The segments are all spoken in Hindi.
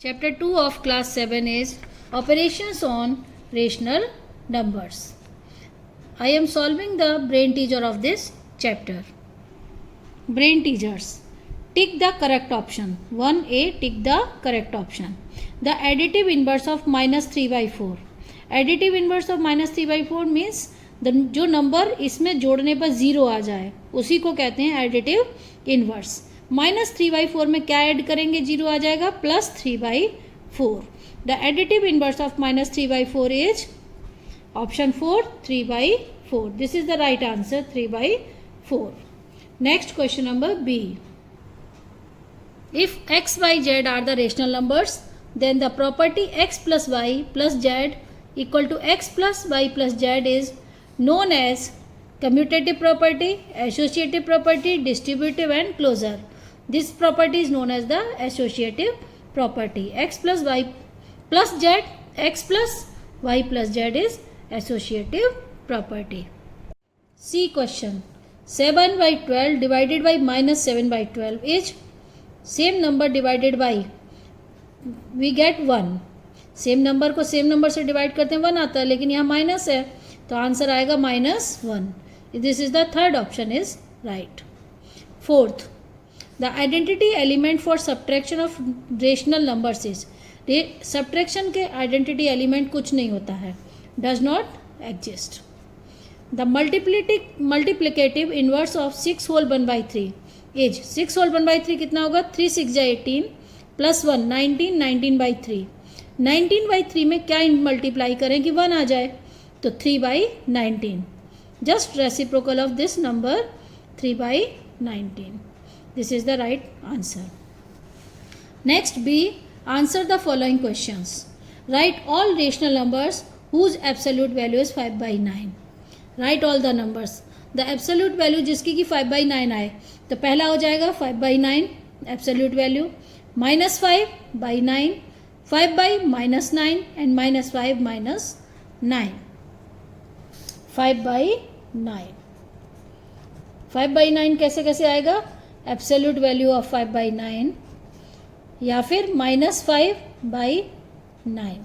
Chapter 2 of class 7 is operations on rational numbers. I am solving the brain teaser of this chapter. Brain teasers. Tick the correct option. 1A, tick the correct option. The additive inverse of minus 3 by 4. Additive inverse of minus 3 by 4 means जो नंबर इसमें जोड़ने पर ज़ीरो आ जाए उसी को कहते हैं एडिटिव इन्वर्स. माइनस 3/4 में क्या ऐड करेंगे, जीरो आ जाएगा, plus 3/4. The additive inverse of minus 3/4 is option 4, 3/4. This is the right answer, 3/4. Next question number B. If x, y, z are the rational numbers then the property x plus y plus z equal to x plus y plus z is known as commutative property, associative property, distributive and closure. This property is known as the associative property. X plus y plus z, x plus y plus z is associative property. C question. 7/12 divided by minus 7/12 is same number divided by, we get 1. Same number को सेम नंबर से डिवाइड करते हैं 1 आता है, लेकिन यहाँ माइनस है तो आंसर आएगा -1. This is the third option is right. Fourth, the identity element for subtraction of rational numbers is, subtraction के आइडेंटिटी एलिमेंट कुछ नहीं होता है, does not exist. The multiplicative inverse of 6 whole 1/3 is, 6 whole 1/3 कितना होगा, 3 6 18 प्लस 1 19, 19/3. 19/3 में क्या मल्टीप्लाई करें कि 1 आ जाए, तो 3/19. Just reciprocal of this number 3/19. This is the right answer. Next B, answer the following questions. Write all rational numbers whose absolute value is 5/9. Write all the numbers. The absolute value जिसकी कि 5/9 आए, तो पहला हो जाएगा 5/9 एब्सोल्यूट वैल्यू, -5/9, 5/-9 and -5/-9. 5/9. 5/9 कैसे कैसे आएगा, एब्सोल्यूट वैल्यू ऑफ 5/9 या फिर -5/9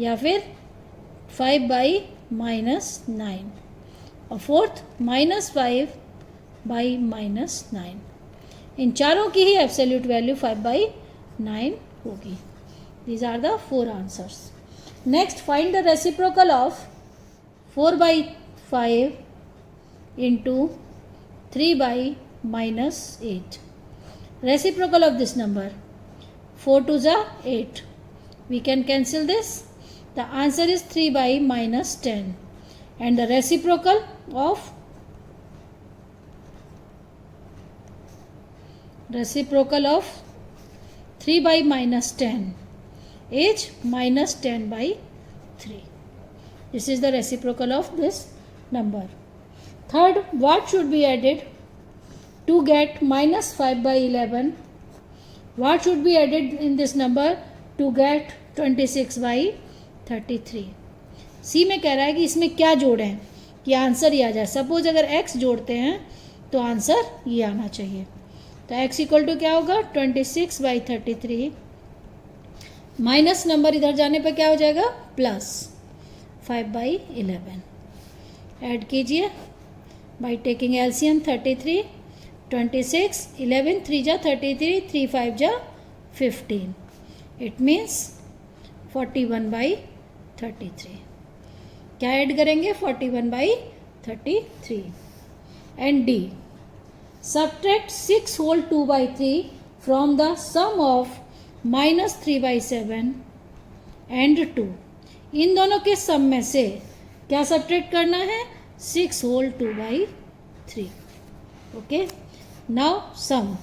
या फिर 5/-9 और फोर्थ -5/-9. इन चारों की ही एब्सोल्यूट वैल्यू 5/9 होगी. These are the 4 answers. Next, find the reciprocal of 4/5 into 3/-8. Reciprocal of this number, 4 2s are 8. We can cancel this. The answer is 3/-10. And the reciprocal of -10 is -10/3. This is the reciprocal of this number. Third, what should be added to get -5/11? What should be added in this number to get 26/33? सी में कह रहा है कि इसमें क्या जोड़ें कि आंसर ये आ जाए. सपोज अगर x जोड़ते हैं तो आंसर ये आना चाहिए. तो x इक्वल टू क्या होगा, 26/33 माइनस नंबर इधर जाने पर क्या हो जाएगा, प्लस 5/11. ऐड कीजिए बाई टेकिंग एलसीएम. 33 26 11 3 जा 33 3 5 जा 15. It means 41/33. क्या ऐड करेंगे, 41/33. And D, subtract 6 whole 2/3 from the sum of -3/7 and 2. इन दोनों के सम में से क्या सब्ट्रैक्ट करना है, 6 whole 2/3. Okay, now sum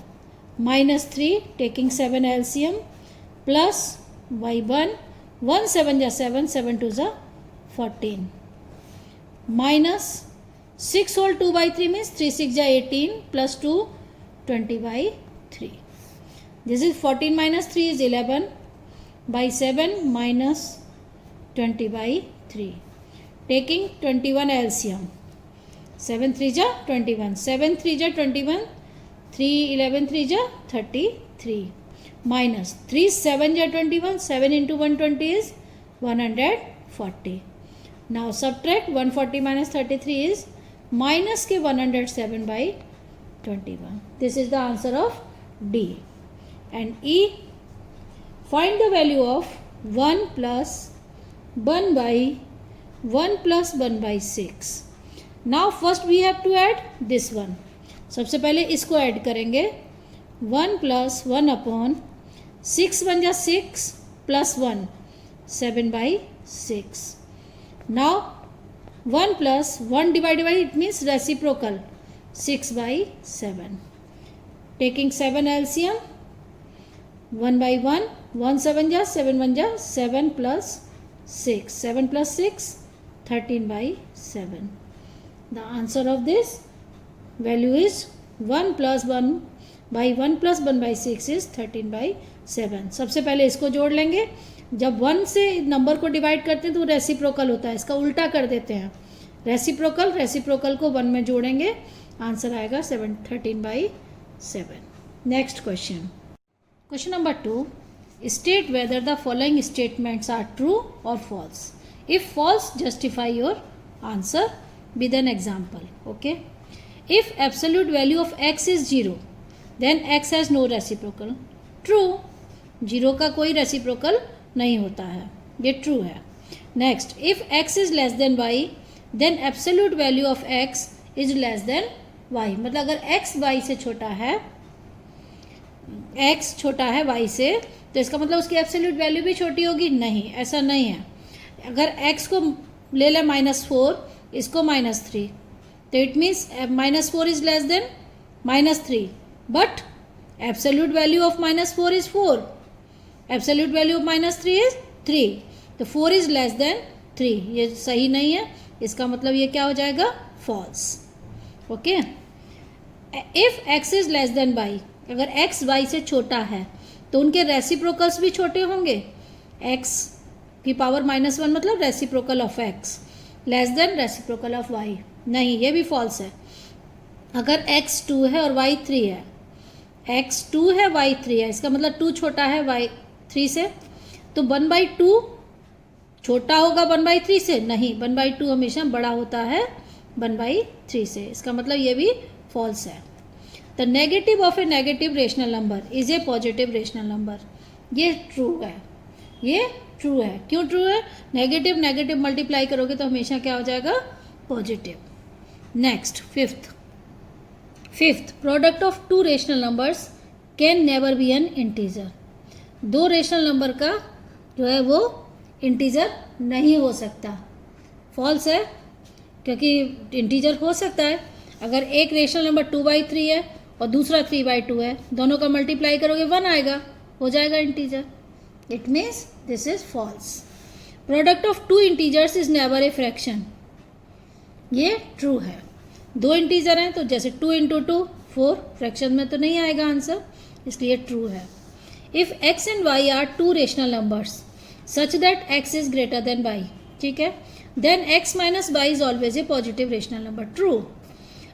-3 taking 7 LCM plus y1 1 7 जा 7 7 2 जा 14 माइनस 6 whole 2/3 means 3 6 जा 18 plus 2 20/3. This is 14 minus 3 is 11/7 minus 20/3. Taking 21 LCM. 7 3 जा 21, 7 3 जा 21, 3 11 3 जा 33. minus 3 7 ja 21, 7 into 120 is 140. Now subtract 140 minus 33 is minus के 107 by 21. This is the answer of D. And E, find the value of 1 plus 1 by 1 plus 1 by 6. Now first we have to add this one. सबसे पहले इसको ऐड करेंगे. 1 plus 1 upon 6 1 जा 6 plus 1 7 by 6. Now 1 plus 1 divided by, it means reciprocal, 6 by 7. Taking 7 LCM, 1 by 1, 1 7 ja 7 1 ja 7 plus 6, 7 plus 6 13 by 7. The answer of this value is 1 plus 1 by 1 plus 1 by 6 is 13 by 7. सबसे पहले इसको जोड़ लेंगे. जब 1 से नंबर को डिवाइड करते हैं तो रेसिप्रोकल होता है, इसका उल्टा कर देते हैं. रेसिप्रोकल को 1 में जोड़ेंगे, आंसर आएगा 13 by 7. Next question number 2. State whether the following statements are true और false. If false justify your answer with an example. Okay. If absolute value of x is 0 then x has no reciprocal. True. 0 का कोई रेसिप्रोकल नहीं होता है, ये ट्रू है. Next, if x is less than y then absolute value of x is less than y. मतलब अगर x y से छोटा है, x छोटा है y से, तो इसका मतलब उसकी एब्सोल्यूट वैल्यू भी छोटी होगी. नहीं, ऐसा नहीं है. अगर x को ले लें -4, इसको -3, तो it means -4 is less then -3, but absolute value of -4 is 4. Absolute value of -3 is 3, तो 4 इज लेस देन 3. ये सही नहीं है, इसका मतलब ये क्या हो जाएगा, false. Okay. If x is less than y, अगर x y से छोटा है तो उनके रेसिप्रोकल्स भी छोटे होंगे. x की पावर -1 मतलब reciprocal of x less than reciprocal of y. नहीं, ये भी फॉल्स है. अगर x 2 है और y 3 है, x 2 है y 3 है, इसका मतलब 2 छोटा है y 3 से, तो 1/2 छोटा होगा 1/3 से. नहीं, 1/2 हमेशा बड़ा होता है 1/3 से. इसका मतलब ये भी फॉल्स है. The negative of A negative rational number is a positive rational number. ये ट्रू है, ये ट्रू है. क्यों ट्रू है? नेगेटिव नेगेटिव मल्टीप्लाई करोगे तो हमेशा क्या हो जाएगा, positive. Next, fifth, product of 2 rational numbers can never be N integer. 2 rational number का जो है वो इंटीजर नहीं हो सकता. फॉल्स है, क्योंकि इंटीजर हो सकता है. अगर एक रेशनल नंबर 2/3 है और दूसरा 3/2 है, दोनों का मल्टीप्लाई करोगे 1 आएगा, हो जाएगा integer. It means this is false. Product of 2 integers is never a fraction. ये ट्रू है. 2 इंटीजर हैं तो जैसे 2 × 2 4, फ्रैक्शन में तो नहीं आएगा आंसर, इसलिए ट्रू है. If x and y are 2 rational numbers such that x is greater than y, ठीक है, then x - y is always a positive rational number. True.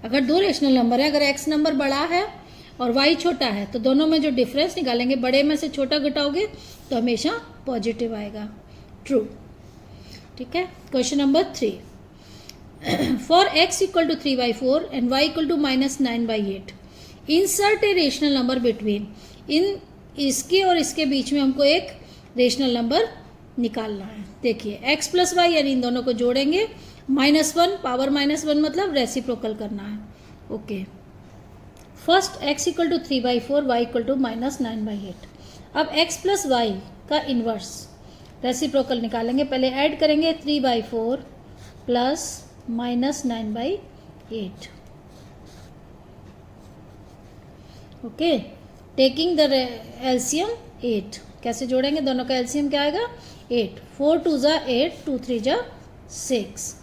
अगर 2 रेशनल नंबर है, अगर x नंबर बड़ा है और y छोटा है, तो दोनों में जो डिफरेंस निकालेंगे, बड़े में से छोटा घटाओगे तो हमेशा पॉजिटिव आएगा. ट्रू. ठीक है. Question number 3. For x = 3/4 and y = -9/8 insert a rational number between. इन इसके और इसके बीच में हमको एक रेशनल नंबर निकालना है. देखिए, x + y यानी इन दोनों को जोड़ेंगे. -1 पावर -1 मतलब रेसिप्रोकल करना है. ओके. First x = 3/4, y = -9/8. अब x + y का इन्वर्स रेसिप्रोकल निकालेंगे. पहले ऐड करेंगे 3/4 plus -9/8. Okay. Taking the LCM 8. कैसे जोड़ेंगे? दोनों का एलसीएम क्या आएगा? 8. 4 2 = 8, 2 3 = 6,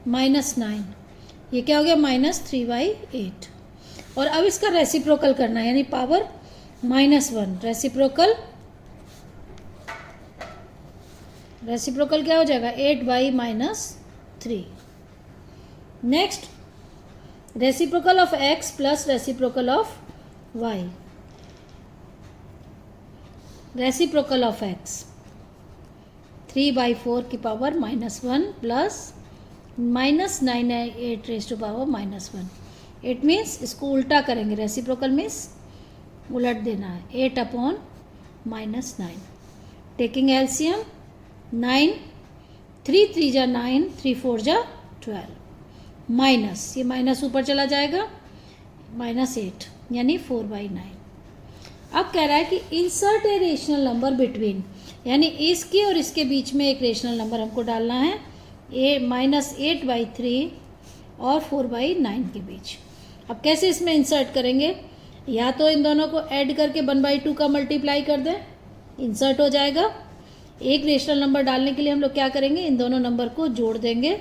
-9. ये क्या हो गया? -3/8. और अब इसका रेसिप्रोकल करना है, यानी पावर -1. रेसिप्रोकल क्या हो जाएगा? 8/-3. Next, reciprocal of x plus reciprocal of y. Reciprocal of x 3/4 की power -1 plus -9/8 raise to power -1. It means इसको उल्टा करेंगे. रेसिप्रोकल मीन्स उलट देना है. 8/-9. टेकिंग एलसीएम 9 3 3 जा 9 3 4 जा 12 माइनस, ये माइनस ऊपर चला जाएगा, -8 यानी 4/9. अब कह रहा है कि insert a rational number between, यानी इसके और इसके बीच में एक रेशनल नंबर हमको डालना है. -8/3 और 4/9 के बीच. अब कैसे इसमें इंसर्ट करेंगे? या तो इन दोनों को ऐड करके 1/2 का मल्टीप्लाई कर दें, इंसर्ट हो जाएगा. एक रेशनल नंबर डालने के लिए हम लोग क्या करेंगे, इन दोनों नंबर को जोड़ देंगे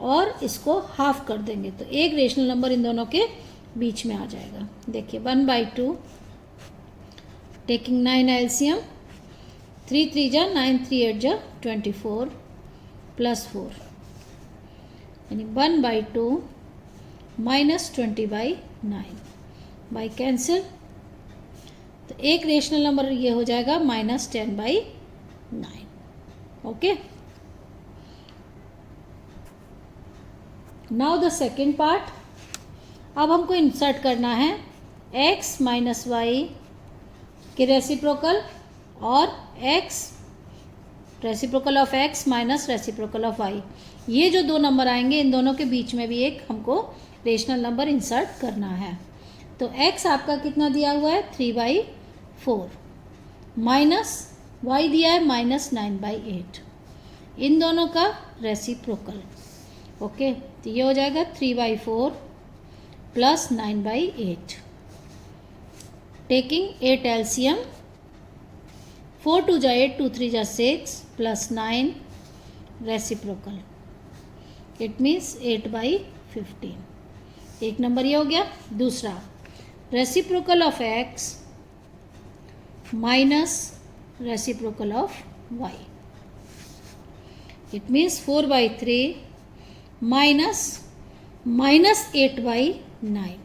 और इसको हाफ कर देंगे, तो एक रेशनल नंबर इन दोनों के बीच में आ जाएगा. देखिए 1/2 टेकिंग 9 एलसीएम 3 3 जा 9 3 8 जा 24 प्लस 4 यानी 1/2 -20/9 बाई कैंसिल. तो एक रेशनल नंबर ये हो जाएगा -10/9. Okay. Now the second part. अब हमको इंसर्ट करना है x माइनस वाई के रेसिप्रोकल और x reciprocal of x minus reciprocal of y. ये जो दो नंबर आएंगे इन दोनों के बीच में भी एक हमको रेशनल नंबर इंसर्ट करना है. तो x आपका कितना दिया हुआ है 3/4 माइनस y दिया है -9/8. इन दोनों का रेसिप्रोकल. ओके. तो ये हो जाएगा 3/4 प्लस 9/8. टेकिंग 8 एलसीएम 4 2 जा 8 2 3 जा 6 प्लस 9 रेसिप्रोकल. It means 8/15. एक नंबर ये हो गया. दूसरा reciprocal of x minus reciprocal of y. It means 4/3 minus -8/9.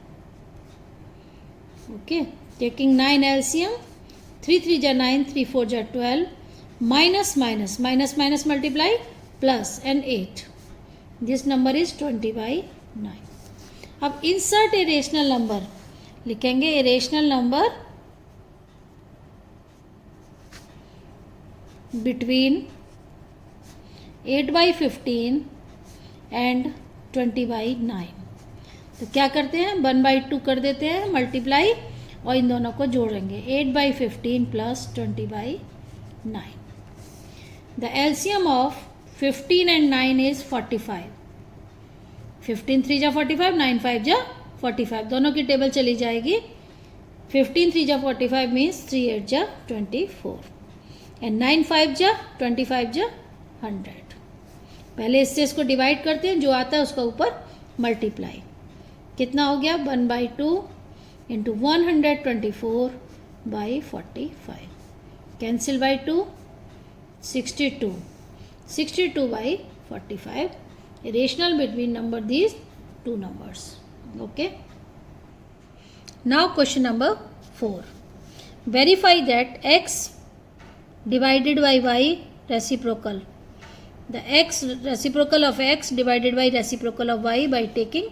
Okay. Taking 9 LCM 3 3 जा 9 3 4 जा 12 minus minus minus minus multiply plus and 8. This number is 20/9. अब इंसर्ट ए रेशनल नंबर लिखेंगे. ए रेशनल नंबर बिटवीन 8/15 एंड 20/9. तो क्या करते हैं 1/2 कर देते हैं मल्टीप्लाई और इन दोनों को जोड़ेंगे. 8/15 plus 20/9. The LCM of 15 and 9 is 45. 15 3 जा 45 9 5 जा 45. दोनों की टेबल चली जाएगी. 15 3 जा 45 मीन्स 3 8 जा 24 एंड 9 5 जा 25 जा 100. पहले इससे इसको डिवाइड करते हैं, जो आता है उसका ऊपर मल्टीप्लाई. कितना हो गया 1/2 into 124/45. Cancel by 2 62 62/45. Rational between number these two numbers. Okay. Now question number 4. Verify that x divided by y reciprocal. The x reciprocal of x divided by reciprocal of y by taking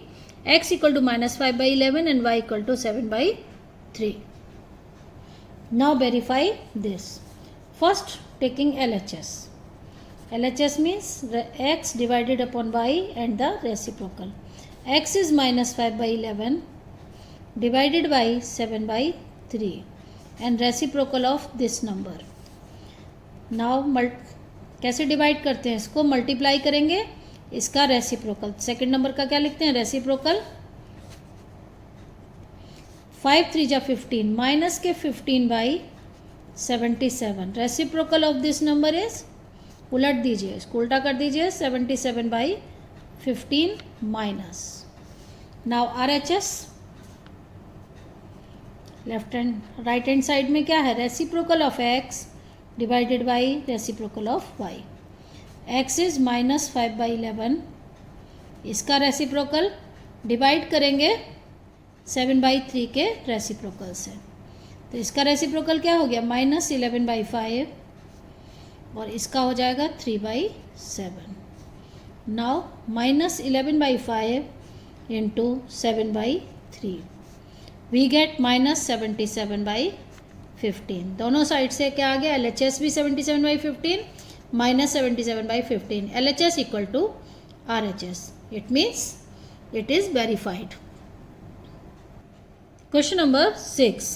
x equal to -5/11 and y equal to 7/3. Now verify this. First taking LHS. LHS means x divided upon y and the reciprocal. X is -5/11 divided by 7/3 and reciprocal of this number. Now कैसे डिवाइड करते हैं इसको? मल्टीप्लाई करेंगे इसका रेसिप्रोकल. सेकंड नंबर का क्या लिखते हैं रेसिप्रोकल. 5 3 जा 15 माइनस के 15/77. Reciprocal of this number is, उलट दीजिए इसको, उल्टा कर दीजिए 77/15 minus. Now RHS left and right hand side में क्या है reciprocal of x divided by reciprocal of y. x is -5/11. इसका रेसिप्रोकल डिवाइड करेंगे 7/3 के रेसिप्रोकल से. तो इसका रेसिप्रोकल क्या हो गया -11/5 और इसका हो जाएगा 3/7. Now -11/5 into 7/3 we get -77/15. दोनों साइड से क्या आ गया, LHS भी 77/15 -77/15. LHS equal to RHS. It means it is verified. Question number 6.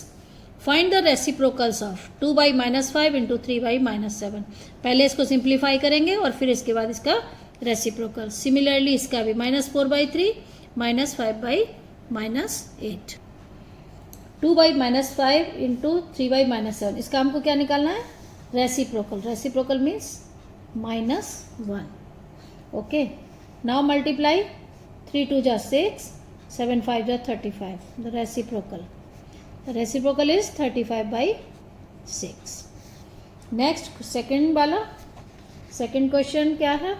Find the reciprocals of 2/-5 into 3/-7. पहले इसको सिंप्लीफाई करेंगे और फिर इसके बाद इसका रेसिप्रोकल. सिमिलरली इसका भी -4/3 -5/-8. 2/-5 इंटू 3/-7. इसका हमको क्या निकालना है, reciprocal. Reciprocal means -1. Okay, now multiply 3 2 जा 6, 7 5 जा 35. The reciprocal. The reciprocal is 35/6. Next second वाला, second question क्या है,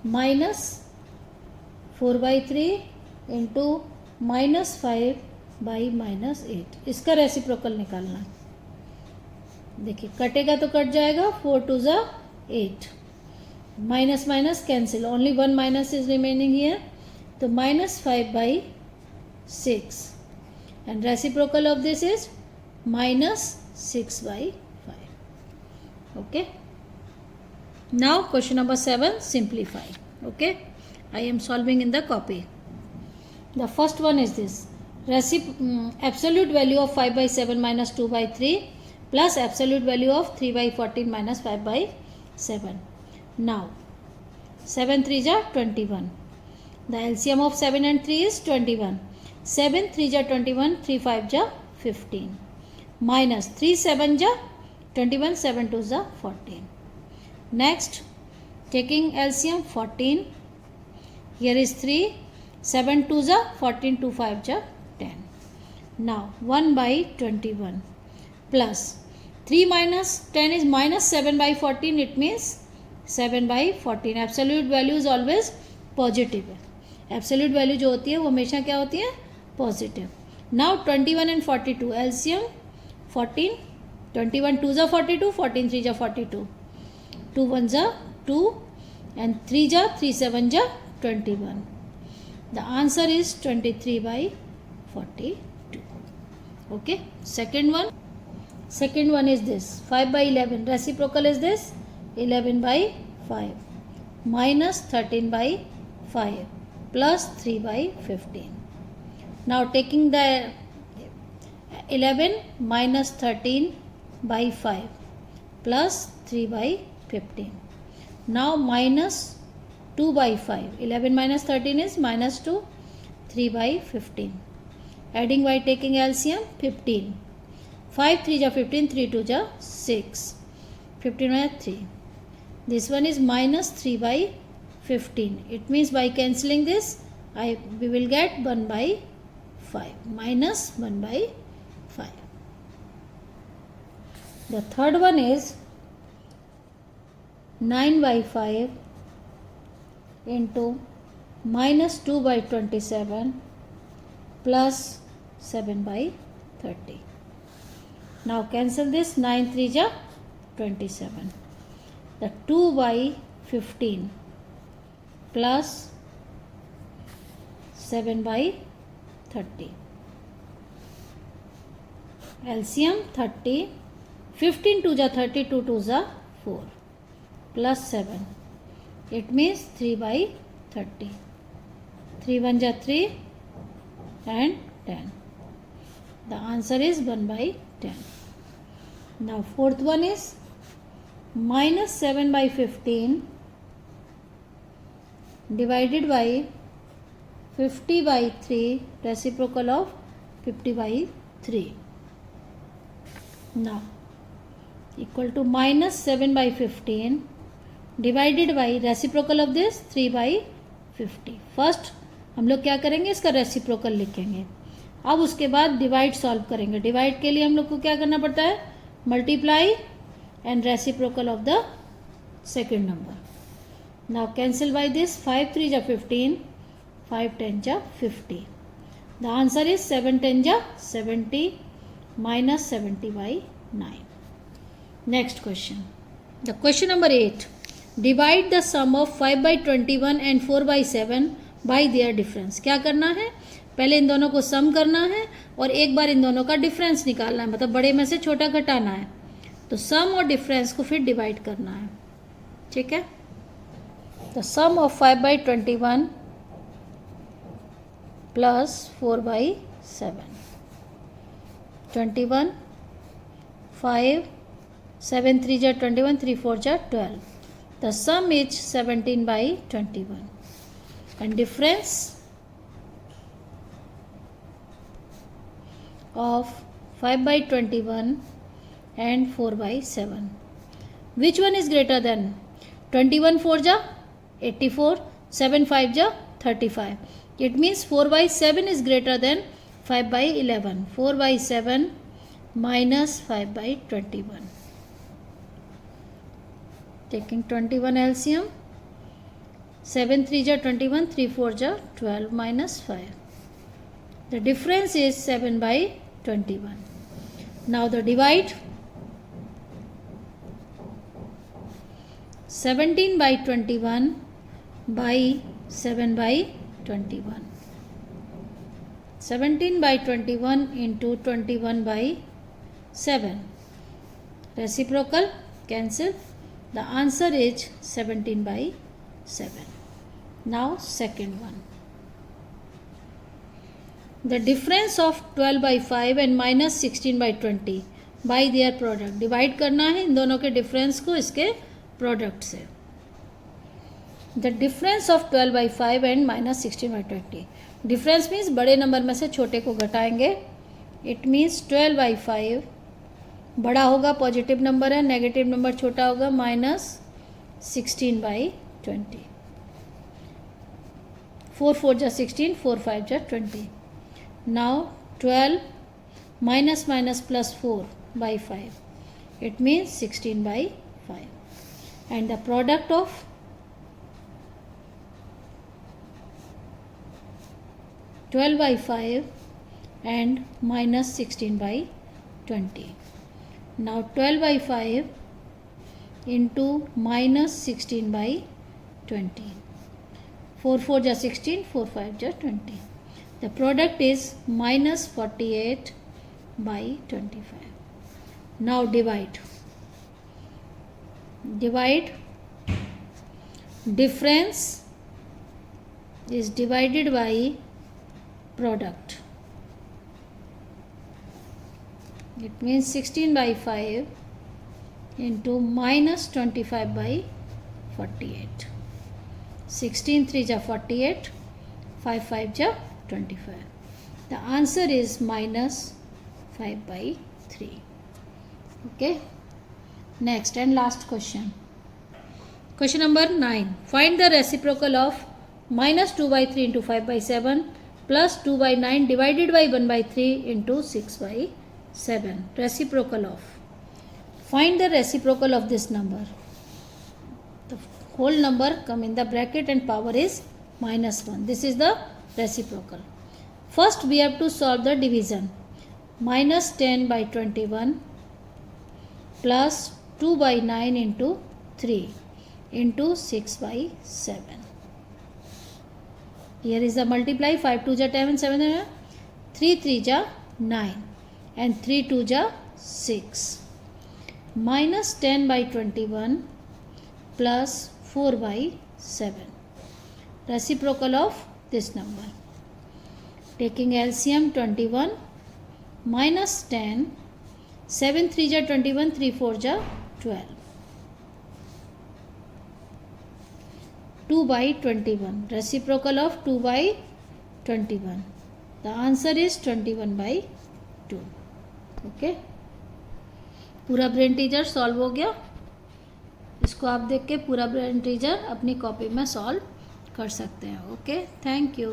-4/3 इंटू -5/-8. इसका रेसिप्रोकल निकालना. देखिए कटेगा तो कट जाएगा, 4 2 जा 8. Minus minus cancel, only 1 minus is remaining here. तो -5/6 and reciprocal of this is -6/5. Okay, now question number 7, simplify. Okay, I am solving in the copy. The first one is this, absolute value of 5/7 minus 2/3 plus absolute value of 3/14 minus 5/7. Now 7 3 ja 21. The LCM of 7 and 3 is 21. 7 3 ja 21, 3 5 ja 15 minus 3 7 ja 21, 7 2 ja 14. Next, taking LCM 14, here is 3, 7 2 ja 14, 2 5 ja 10. Now 1/21 plus 3 minus 10 is -7/14. It means 7/14. Absolute value is always positive है. एब्सोल्यूट वैल्यू जो होती है वो हमेशा क्या होती है, पॉजिटिव. नाउ 21 एंड 42, एलसीएम 14, 21 2 जा 42, 14 3 जा 42, 2 1 जा 2 and 3 जा 3 7 जा 21. The answer is 23/42. Okay, second one is this, 5/11. Reciprocal is this, 11/5 minus 13/5 plus 3/15. Now taking the 11 minus 13/5 plus 3/15. Now minus 2/5. 11 minus 13 is -2, 3/15. Adding by taking LCM 15. 5 3 ja 15, 3 2 ja 6, 15 by 3. This one is -3/15. It means by cancelling this, we will get 1/5, -1/5. The third one is 9/5 into -2/27 plus 7/30. Now cancel this, 9 3 ja 27. The 2/15 plus 7/30. LCM 30, 15 2 ja 30, 2 2 ja 4 plus 7. It means 3/30. 3 1 ja 3 and 10. The answer is 1/10. Now fourth one is -7/15 divided by 50/3, reciprocal of 50/3. Now equal to -7/15 divided by reciprocal of this 3/50. First हम लोग क्या करेंगे, इसका रेसिप्रोकल लिखेंगे. अब उसके बाद डिवाइड सॉल्व करेंगे. डिवाइड के लिए हम लोग को क्या करना पड़ता है, multiply and reciprocal of the second number. Now cancel by this, 5 3 जा 15, 5 10 जा 50. द आंसर इज 7 10 जा 70 minus 70 by 9. Next question. The question number 8. Divide the sum of 5 by 21 and 4 by 7 by their difference. क्या करना है, पहले इन दोनों को सम करना है और एक बार इन दोनों का डिफरेंस निकालना है, मतलब बड़े में से छोटा घटाना है. तो सम और डिफरेंस को फिर डिवाइड करना है. ठीक है. The sum of 5 by 21 plus 4 by 7. 21, 5, 7 3 जा 21, 3 4 जा 12. The sum is 17 by 21. And difference of 5 by 21 and 4 by 7. Which one is greater than? 21 4 जा 84, 7 5 ja 35. It means 4 by 7 is greater than 5 by 11. 4 by 7 minus 5 by 21. Taking 21 LCM. 7 3 ja 21, 3 4 ja 12 minus 5. The difference is 7 by 21. Now the divide. 17 by 21 by 7 by 21. 17 by 21 into 21 by 7. Reciprocal, cancel. The answer is 17 by 7. Now second one. The difference of 12 by 5 and minus 16 by 20 by their product. Divide करना है इन दोनों के difference को इसके product से. The difference of 12 by 5 and minus 16 by 20. Difference means बड़े नंबर में से छोटे को घटाएंगे. It means 12 by 5 बड़ा होगा, पॉजिटिव नंबर है, नेगेटिव नंबर छोटा होगा, माइनस 16 by 20. 4 4 जा 16, 4 5 जा 20. Now 12 minus minus plus 4 by 5. It means 16 by 5. And the product of 12 by 5 and minus 16 by 20. Now 12 by 5 into minus 16 by 20. 4 4 ja 16, 4 5 ja 20. The product is minus 48 by 25. Now divide. Divide. Difference is divided by product. It means 16 by 5 into minus 25 by 48. 16 3 ja 48, 5 5 ja 25. The answer is minus 5 by 3. Okay. Next and last question. Question number 9. Find the reciprocal of minus 2 by 3 into 5 by 7 plus 2 by 9 divided by 1 by 3 into 6 by 7. Reciprocal of. Find the reciprocal of this number. The whole number come in the bracket and power is minus 1. This is the reciprocal. First we have to solve the division. Minus 10 by 21 plus 2 by 9 into 3 into 6 by 7. Here is the multiply. 5 2 ja 10 and 7 ja 3 3 ja 9 and 3 2 ja 6. Minus 10 by 21 plus 4 by 7. Reciprocal of this number. Taking LCM 21 minus 10. 7 3 ja 21, 3 4 ja 12. 2 by 21. Reciprocal of 2 by 21. The answer is 21 by 2. Okay. पूरा ब्रेन टीजर सॉल्व हो गया. इसको आप देख के पूरा ब्रेन टीजर अपनी कॉपी में सॉल्व कर सकते हैं. Okay, thank you.